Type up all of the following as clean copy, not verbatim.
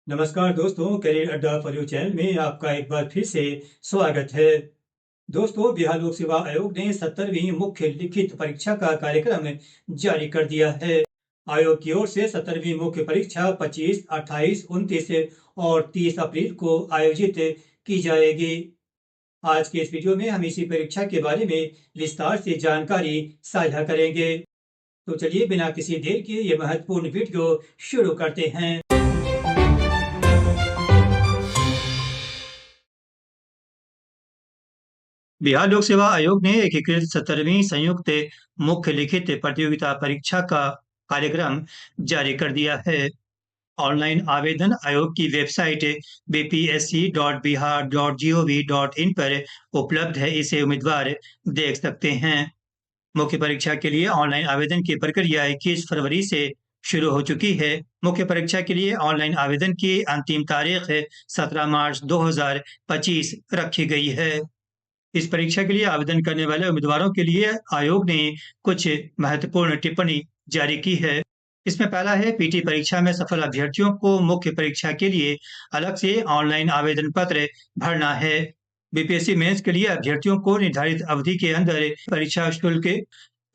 नमस्कार दोस्तों, करियर अड्डा फॉर यू चैनल में आपका एक बार फिर से स्वागत है। दोस्तों, बिहार लोक सेवा आयोग ने 17वीं मुख्य लिखित परीक्षा का कार्यक्रम जारी कर दिया है। आयोग की ओर से 17वीं मुख्य परीक्षा 25, 28, 29 और 30 अप्रैल को आयोजित की जाएगी। आज के इस वीडियो में हम इसी परीक्षा के बारे में विस्तार से जानकारी साझा करेंगे। तो चलिए बिना किसी देर के ये महत्वपूर्ण वीडियो शुरू करते हैं। बिहार लोक सेवा आयोग ने एकीकृत 17वीं संयुक्त मुख्य लिखित प्रतियोगिता परीक्षा का कार्यक्रम जारी कर दिया है। ऑनलाइन आवेदन आयोग की वेबसाइट bpsc.bihar.gov.in पर उपलब्ध है। इसे उम्मीदवार देख सकते हैं। मुख्य परीक्षा के लिए ऑनलाइन आवेदन की प्रक्रिया 21 फरवरी से शुरू हो चुकी है। मुख्य परीक्षा के लिए ऑनलाइन आवेदन की अंतिम तारीख 17 मार्च 2025 रखी गई है। इस परीक्षा के लिए आवेदन करने वाले उम्मीदवारों के लिए आयोग ने कुछ महत्वपूर्ण टिप्पणी जारी की है। इसमें पहला है, पीटी परीक्षा में सफल अभ्यर्थियों को मुख्य परीक्षा के लिए अलग से ऑनलाइन आवेदन पत्र भरना है। बीपीएससी मेंस के लिए अभ्यर्थियों को निर्धारित अवधि के अंदर परीक्षा शुल्क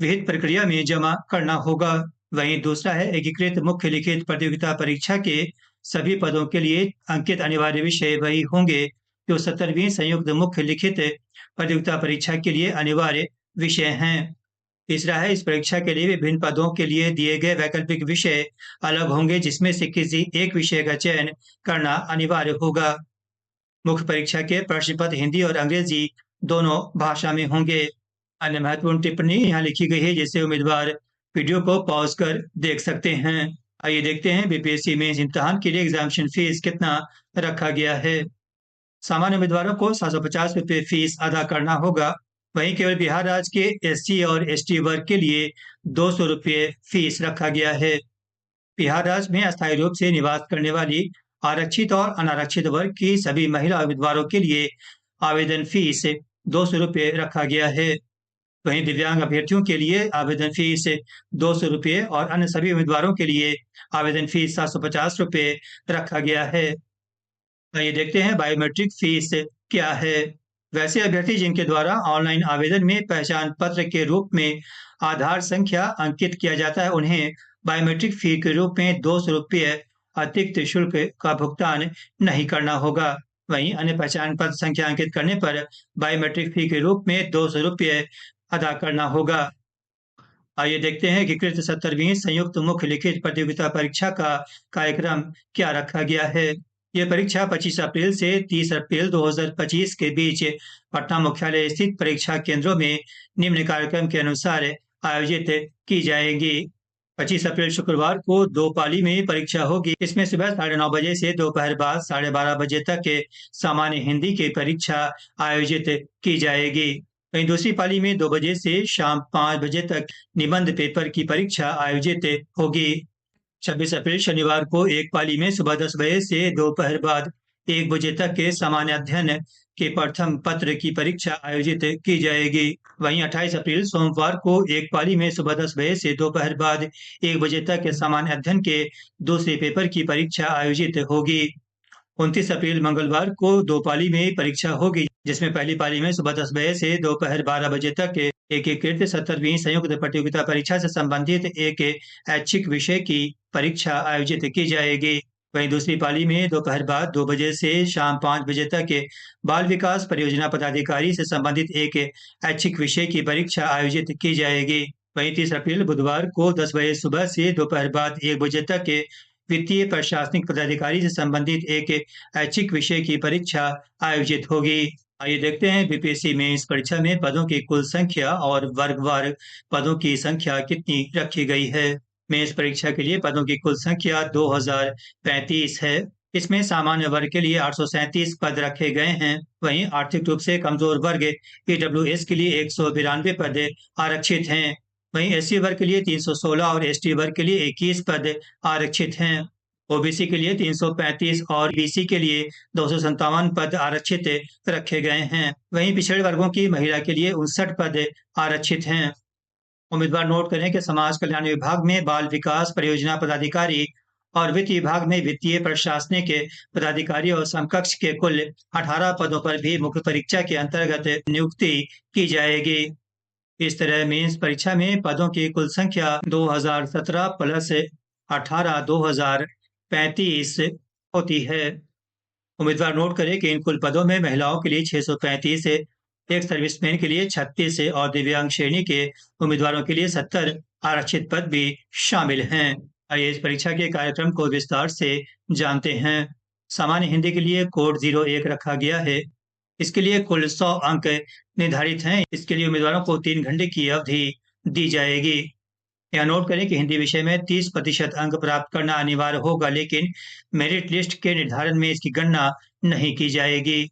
विहित प्रक्रिया में जमा करना होगा। वहीं दूसरा है, एकीकृत मुख्य लिखित प्रतियोगिता परीक्षा के सभी पदों के लिए अंकित अनिवार्य विषय वही होंगे जो 17वीं संयुक्त मुख्य लिखित प्रतियोगिता परीक्षा के लिए अनिवार्य विषय हैं। तीसरा है, इस परीक्षा के लिए विभिन्न पदों के लिए दिए गए वैकल्पिक विषय अलग होंगे, जिसमें से किसी एक विषय का चयन करना अनिवार्य होगा। मुख्य परीक्षा के प्रश्न पत्र हिंदी और अंग्रेजी दोनों भाषा में होंगे। अन्य महत्वपूर्ण टिप्पणी यहाँ लिखी गई है, जिसे उम्मीदवार वीडियो को पॉज कर देख सकते हैं। आइए देखते हैं बीपीएससी मेंस इम्तिहान के लिए एग्जामिनेशन फीस कितना रखा गया है। सामान्य उम्मीदवारों को 750 रुपये फीस अदा करना होगा। वहीं केवल बिहार राज्य के एससी और एसटी वर्ग के लिए 200 रुपये फीस रखा गया है। बिहार राज्य में अस्थायी रूप से निवास करने वाली आरक्षित और अनारक्षित वर्ग की सभी महिला उम्मीदवारों के लिए आवेदन फीस 200 रुपये रखा गया है। वहीं दिव्यांग अभ्यर्थियों के लिए आवेदन फीस 200 रुपये और अन्य सभी उम्मीदवारों के लिए आवेदन फीस 750 रुपये रखा गया है। ये देखते हैं बायोमेट्रिक फीस क्या है। वैसे अभ्यर्थी जिनके द्वारा ऑनलाइन आवेदन में पहचान पत्र के रूप में आधार संख्या अंकित किया जाता है, उन्हें बायोमेट्रिक फी के रूप में 200 रुपये अतिरिक्त शुल्क का भुगतान नहीं करना होगा। वहीं अन्य पहचान पत्र संख्या अंकित करने पर बायोमेट्रिक फी के रूप में 200 रुपये अदा करना होगा। आइए देखते हैं कि कृत 17वीं संयुक्त मुख्य लिखित प्रतियोगिता परीक्षा का कार्यक्रम क्या रखा गया है। यह परीक्षा 25 अप्रैल से 30 अप्रैल 2025 के बीच पटना मुख्यालय स्थित परीक्षा केंद्रों में निम्न कार्यक्रम के अनुसार आयोजित की जाएगी। 25 अप्रैल शुक्रवार को 2 पाली में परीक्षा होगी। इसमें सुबह 9:30 बजे से दोपहर बाद 12:30 बजे तक के सामान्य हिंदी की परीक्षा आयोजित की जाएगी। वहीं दूसरी पाली में 2 बजे से शाम 5 बजे तक निबंध पेपर की परीक्षा आयोजित होगी। 26 अप्रैल शनिवार को एक पाली में सुबह 10 बजे से दोपहर बाद 1 बजे तक के सामान्य अध्ययन के प्रथम पत्र की परीक्षा आयोजित की जाएगी। वहीं 28 अप्रैल सोमवार को एक पाली में सुबह 10 बजे से दोपहर बाद 1 बजे तक के सामान्य अध्ययन के दूसरे पेपर की परीक्षा आयोजित होगी। 29 अप्रैल मंगलवार को 2 पाली में परीक्षा होगी, जिसमें पहली पाली में सुबह 10 बजे से दोपहर 12 बजे तक के एकीकृत 17वीं संयुक्त प्रतियोगिता परीक्षा से संबंधित एक ऐच्छिक विषय की परीक्षा आयोजित की जाएगी। वहीं दूसरी पाली में दोपहर बाद 2 बजे से शाम 5 बजे तक के बाल विकास परियोजना पदाधिकारी से संबंधित एक ऐच्छिक विषय की परीक्षा आयोजित की जाएगी। वहीं 30 अप्रैल बुधवार को 10 बजे सुबह से दोपहर बाद 1 बजे तक के वित्तीय प्रशासनिक पदाधिकारी से संबंधित एक ऐच्छिक विषय की परीक्षा आयोजित होगी। आइए देखते हैं बीपीएससी में इस परीक्षा में पदों की कुल संख्या और वर्गवार पदों की संख्या कितनी रखी गई है। में इस परीक्षा के लिए पदों की कुल संख्या 2035 है। इसमें सामान्य वर्ग के लिए 837 पद रखे गए हैं। वहीं आर्थिक रूप से कमजोर वर्ग ईडब्ल्यूएस के लिए 192 पद आरक्षित हैं। वहीं एससी वर्ग के लिए 316 और एसटी वर्ग के लिए 21 पद आरक्षित हैं। ओबीसी के लिए 335 और बीसी के लिए 257 पद आरक्षित रखे गए हैं। वहीं पिछड़े वर्गों की महिला के लिए 59 पद आरक्षित हैं। उम्मीदवार नोट करें कि समाज कल्याण विभाग में बाल विकास परियोजना पदाधिकारी और वित्त विभाग में वित्तीय प्रशासनिक के पदाधिकारी और समकक्ष के कुल 18 पदों पर भी मुख्य परीक्षा के अंतर्गत नियुक्ति की जाएगी। इस तरह मेंस परीक्षा में पदों की कुल संख्या 2017 प्लस 18 2035 होती है। उम्मीदवार नोट करें कि इन कुल पदों में महिलाओं के लिए 635 है, एक सर्विसमैन के लिए 36 है और दिव्यांग श्रेणी के उम्मीदवारों के लिए 70 आरक्षित पद भी शामिल हैं। आइए इस परीक्षा के कार्यक्रम को विस्तार से जानते हैं। सामान्य हिंदी के लिए कोड 01 रखा गया है। इसके लिए कुल 100 अंक निर्धारित हैं। इसके लिए उम्मीदवारों को 3 घंटे की अवधि दी जाएगी। यह नोट करें कि हिंदी विषय में 30% अंक प्राप्त करना अनिवार्य होगा, लेकिन मेरिट लिस्ट के निर्धारण में इसकी गणना नहीं की जाएगी।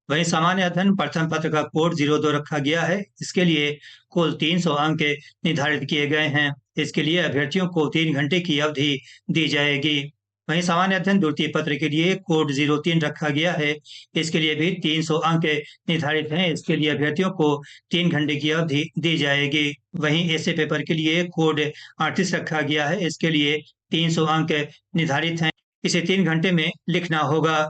वहीं सामान्य अध्ययन प्रथम पत्र का कोड 02 रखा गया है। इसके लिए कुल 300 अंक निर्धारित किए गए हैं। इसके लिए अभ्यर्थियों को 3 घंटे की अवधि दी जाएगी। वहीं सामान्य अध्ययन द्वितीय पत्र के लिए कोड 03 रखा गया है। इसके लिए भी 300 अंक निर्धारित हैं। इसके लिए अभ्यर्थियों को 3 घंटे की अवधि दी जाएगी। वहीं ऐसे पेपर के लिए कोड 38 रखा गया है। इसके लिए 300 अंक निर्धारित हैं। इसे 3 घंटे में लिखना होगा।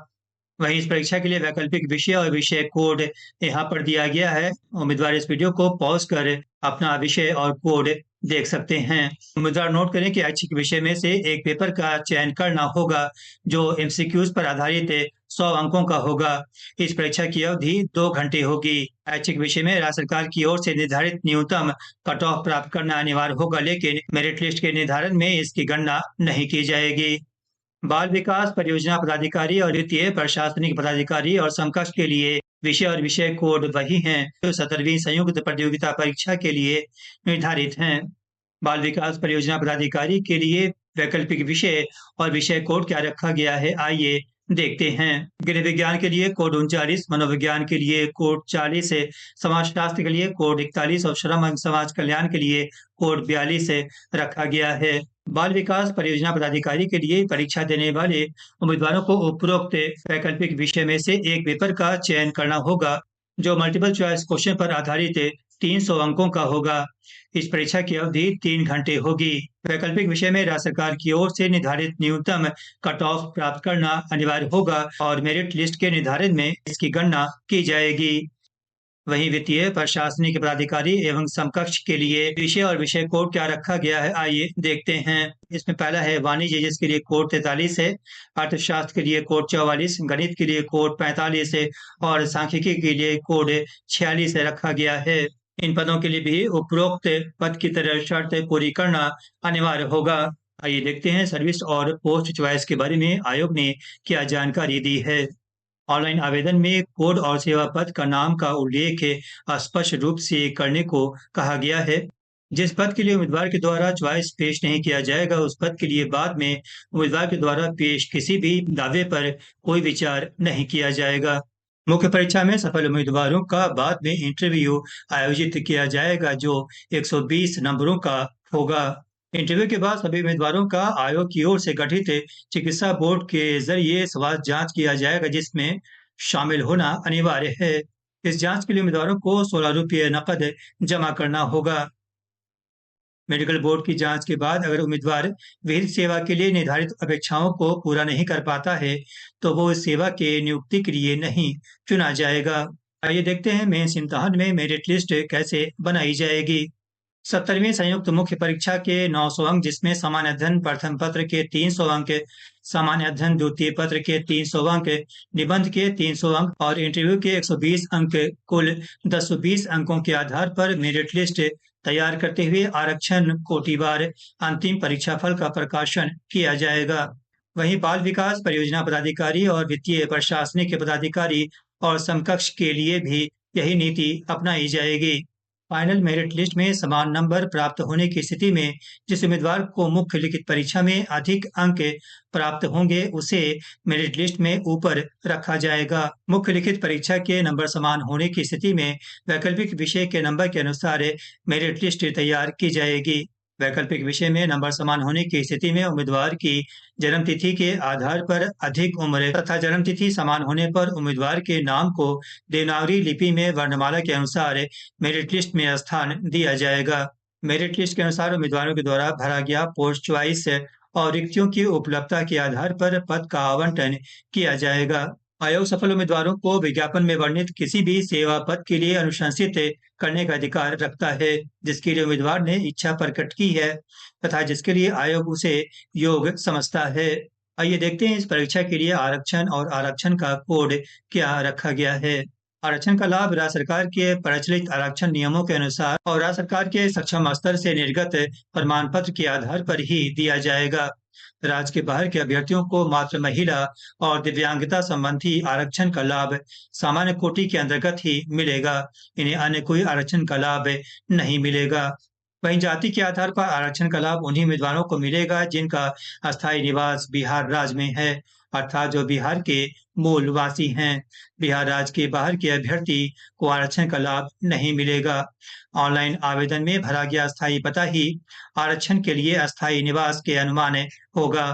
वहीं इस परीक्षा के लिए वैकल्पिक विषय और विषय कोड यहाँ पर दिया गया है। उम्मीदवार इस वीडियो को पॉज कर अपना विषय और कोड देख सकते हैं। उम्मीदवार नोट करें कि ऐच्छिक विषय में से एक पेपर का चयन करना होगा जो एमसीक्यूज पर आधारित 100 अंकों का होगा। इस परीक्षा की अवधि 2 घंटे होगी। ऐच्छिक विषय में राज्य सरकार की ओर से निर्धारित न्यूनतम कट ऑफ प्राप्त करना अनिवार्य होगा, लेकिन मेरिट लिस्ट के निर्धारण में इसकी गणना नहीं की जाएगी। बाल विकास परियोजना पदाधिकारी और वित्तीय प्रशासनिक पदाधिकारी और समकक्ष के लिए विषय और विषय कोड वही हैं जो 17वीं संयुक्त प्रतियोगिता परीक्षा के लिए निर्धारित हैं। बाल विकास परियोजना पदाधिकारी के लिए वैकल्पिक विषय और विषय कोड क्या रखा गया है, आइए देखते हैं। गृह विज्ञान के लिए कोड 39, मनोविज्ञान के लिए कोड 40 है, समाजशास्त्र के लिए कोड 41 और श्रम एवं समाज कल्याण के लिए कोड 42 रखा गया है। बाल विकास परियोजना पदाधिकारी के लिए परीक्षा देने वाले उम्मीदवारों को उपरोक्त वैकल्पिक विषय में से एक पेपर का चयन करना होगा जो मल्टीपल चॉइस क्वेश्चन पर आधारित 300 अंकों का होगा। इस परीक्षा की अवधि 3 घंटे होगी। वैकल्पिक विषय में राज्य सरकार की ओर से निर्धारित न्यूनतम कट ऑफ प्राप्त करना अनिवार्य होगा और मेरिट लिस्ट के निर्धारण में इसकी गणना की जाएगी। वहीं वित्तीय प्रशासनिक पदाधिकारी एवं समकक्ष के लिए विषय और विषय कोड क्या रखा गया है, आइए देखते हैं। इसमें पहला है वाणिज्य, जिसके लिए कोड 43 है, अर्थशास्त्र के लिए कोड 44, गणित के लिए कोड 45 है और सांख्यिकी के लिए कोड 46 रखा गया है। इन पदों के लिए भी उपरोक्त पद की तरह शर्त पूरी करना अनिवार्य होगा। आइए देखते हैं सर्विस और पोस्ट चॉइस के बारे में आयोग ने क्या जानकारी दी है। ऑनलाइन आवेदन में कोड और सेवा पद का नाम का उल्लेख स्पष्ट रूप से करने को कहा गया है। जिस पद के लिए उम्मीदवार के द्वारा चॉइस पेश नहीं किया जाएगा, उस पद के लिए बाद में उम्मीदवार के द्वारा पेश किसी भी दावे पर कोई विचार नहीं किया जाएगा। मुख्य परीक्षा में सफल उम्मीदवारों का बाद में इंटरव्यू आयोजित किया जाएगा जो 120 नंबरों का होगा। इंटरव्यू के बाद सभी उम्मीदवारों का आयोग की ओर से गठित चिकित्सा बोर्ड के जरिए स्वास्थ्य जांच किया जाएगा, जिसमें शामिल होना अनिवार्य है। इस जांच के लिए उम्मीदवारों को 16 रुपये नकद जमा करना होगा। मेडिकल बोर्ड की जांच के बाद अगर उम्मीदवार विहित सेवा के लिए निर्धारित अपेक्षाओं को पूरा नहीं कर पाता है तो वो इस सेवा के नियुक्ति के लिए नहीं चुना जाएगा। आइए देखते हैं मेंस इम्तिहान में मेरिट लिस्ट कैसे बनाई जाएगी। 17वीं संयुक्त मुख्य परीक्षा के 900 अंक, जिसमें सामान्य अध्ययन प्रथम पत्र के 300 अंक, सामान्य अध्ययन द्वितीय पत्र के 300 अंक, निबंध के 300 अंक और इंटरव्यू के 120 अंक, कुल 220 अंकों के आधार पर मेरिट लिस्ट तैयार करते हुए आरक्षण कोटिवार अंतिम परीक्षाफल का प्रकाशन किया जाएगा। वहीं बाल विकास परियोजना पदाधिकारी और वित्तीय प्रशासनिक पदाधिकारी और समकक्ष के लिए भी यही नीति अपनाई जाएगी। फाइनल मेरिट लिस्ट में समान नंबर प्राप्त होने की स्थिति में जिस उम्मीदवार को मुख्य लिखित परीक्षा में अधिक अंक प्राप्त होंगे उसे मेरिट लिस्ट में ऊपर रखा जाएगा। मुख्य लिखित परीक्षा के नंबर समान होने की स्थिति में वैकल्पिक विषय के नंबर के अनुसार मेरिट लिस्ट तैयार की जाएगी। वैकल्पिक विषय में नंबर समान होने की स्थिति में उम्मीदवार की जन्म तिथि के आधार पर अधिक उम्र तथा जन्म तिथि समान होने पर उम्मीदवार के नाम को देवनागरी लिपि में वर्णमाला के अनुसार मेरिट लिस्ट में स्थान दिया जाएगा। मेरिट लिस्ट के अनुसार उम्मीदवारों के द्वारा भरा गया पोस्ट चॉइस और रिक्तियों की उपलब्धता के आधार पर पद का आवंटन किया जाएगा। आयोग सफल उम्मीदवारों को विज्ञापन में वर्णित किसी भी सेवा पद के लिए अनुशंसित करने का अधिकार रखता है, जिसके लिए उम्मीदवार ने इच्छा प्रकट की है तथा जिसके लिए आयोग उसे योग्य समझता है। आइए देखते हैं इस परीक्षा के लिए आरक्षण और आरक्षण का कोड क्या रखा गया है। आरक्षण का लाभ राज्य सरकार के प्रचलित आरक्षण नियमों के अनुसार और राज्य सरकार के सक्षम स्तर से निर्गत प्रमाण पत्र के आधार पर ही दिया जाएगा। राज्य के बाहर के अभ्यर्थियों को मात्र महिला और दिव्यांगता संबंधी आरक्षण का लाभ सामान्य कोटि के अंतर्गत ही मिलेगा। इन्हें अन्य कोई आरक्षण का लाभ नहीं मिलेगा। वहीं जाति के आधार पर आरक्षण का लाभ उन्हीं उम्मीदवारों को मिलेगा जिनका अस्थायी निवास बिहार राज्य में है, अर्थात जो बिहार के मूल वासी हैं। बिहार राज्य के बाहर के अभ्यर्थी को आरक्षण का लाभ नहीं मिलेगा। ऑनलाइन आवेदन में भरा गया अस्थायी पता ही आरक्षण के लिए अस्थायी निवास के अनुमान होगा।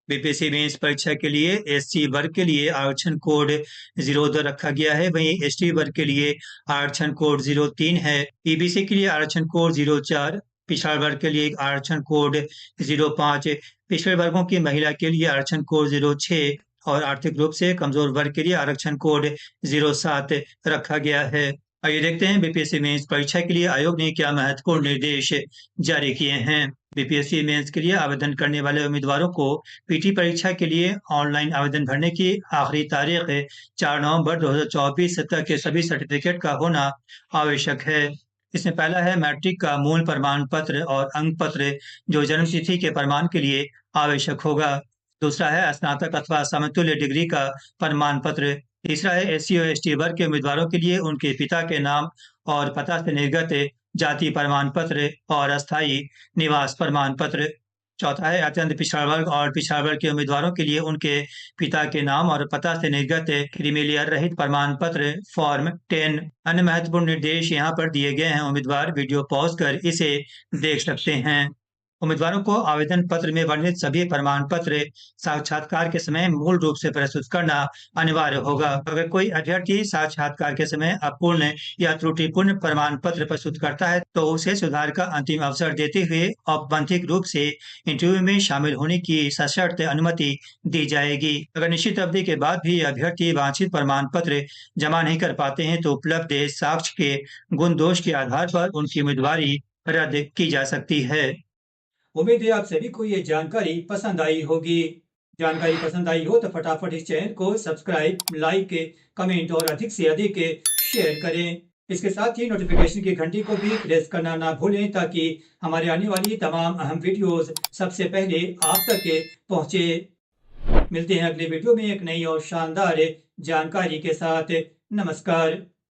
बीपीएससी मेंस परीक्षा के लिए एससी वर्ग के लिए आरक्षण कोड 02 रखा गया है, वहीं एसटी वर्ग के लिए आरक्षण कोड 03 है। ईबीसी के लिए आरक्षण कोड 04, पिछड़ा वर्ग के लिए आरक्षण कोड 05, पिछड़े वर्गों की महिला के लिए आरक्षण कोड 06 और आर्थिक रूप से कमजोर वर्ग के लिए आरक्षण कोड 07 रखा गया है। आइए देखते हैं बीपीएससी मेंस परीक्षा के लिए आयोग ने क्या महत्वपूर्ण निर्देश जारी किए हैं। बीपीएससी मेंस के लिए आवेदन करने वाले उम्मीदवारों को पीटी परीक्षा के लिए ऑनलाइन आवेदन भरने की आखिरी तारीख 4 नवंबर 2024 तक के सभी सर्टिफिकेट का होना आवश्यक है। इसमें पहला है मैट्रिक का मूल प्रमाण पत्र और अंक पत्र जो जन्म तिथि के प्रमाण के लिए आवश्यक होगा। दूसरा है स्नातक अथवा समतुल्य डिग्री का प्रमाण पत्र। तीसरा है एससी और एसटी वर्ग के उम्मीदवारों के लिए उनके पिता के नाम और पता से निर्गत जाति प्रमाण पत्र और अस्थायी निवास प्रमाण पत्र। चौथा है अत्यंत पिछड़ा वर्ग और पिछड़ा वर्ग के उम्मीदवारों के लिए उनके पिता के नाम और पता से निर्गत क्रीमीलेयर रहित प्रमाण पत्र फॉर्म 10। अन्य महत्वपूर्ण निर्देश यहाँ पर दिए गए हैं। उम्मीदवार वीडियो पॉज कर इसे देख सकते हैं। उम्मीदवारों को आवेदन पत्र में वर्णित सभी प्रमाण पत्र साक्षात्कार के समय मूल रूप से प्रस्तुत करना अनिवार्य होगा। अगर कोई अभ्यर्थी साक्षात्कार के समय अपूर्ण या त्रुटिपूर्ण प्रमाण पत्र प्रस्तुत करता है तो उसे सुधार का अंतिम अवसर देते हुए औपबंधिक रूप से इंटरव्यू में शामिल होने की सशर्त अनुमति दी जाएगी। अगर निश्चित अवधि के बाद भी अभ्यर्थी वांछित प्रमाण पत्र जमा नहीं कर पाते हैं तो उपलब्ध साक्ष्य के गुण दोष के आधार पर उनकी उम्मीदवारी रद्द की जा सकती है। उम्मीद है आप सभी को ये जानकारी पसंद आई होगी। जानकारी पसंद आई हो तो फटाफट इस चैनल को सब्सक्राइब, लाइक, कमेंट और अधिक से अधिक शेयर करें। इसके साथ ही नोटिफिकेशन की घंटी को भी प्रेस करना ना भूलें ताकि हमारे आने वाली तमाम अहम वीडियोस सबसे पहले आप तक पहुंचे। मिलते हैं अगले वीडियो में एक नई और शानदार जानकारी के साथ। नमस्कार।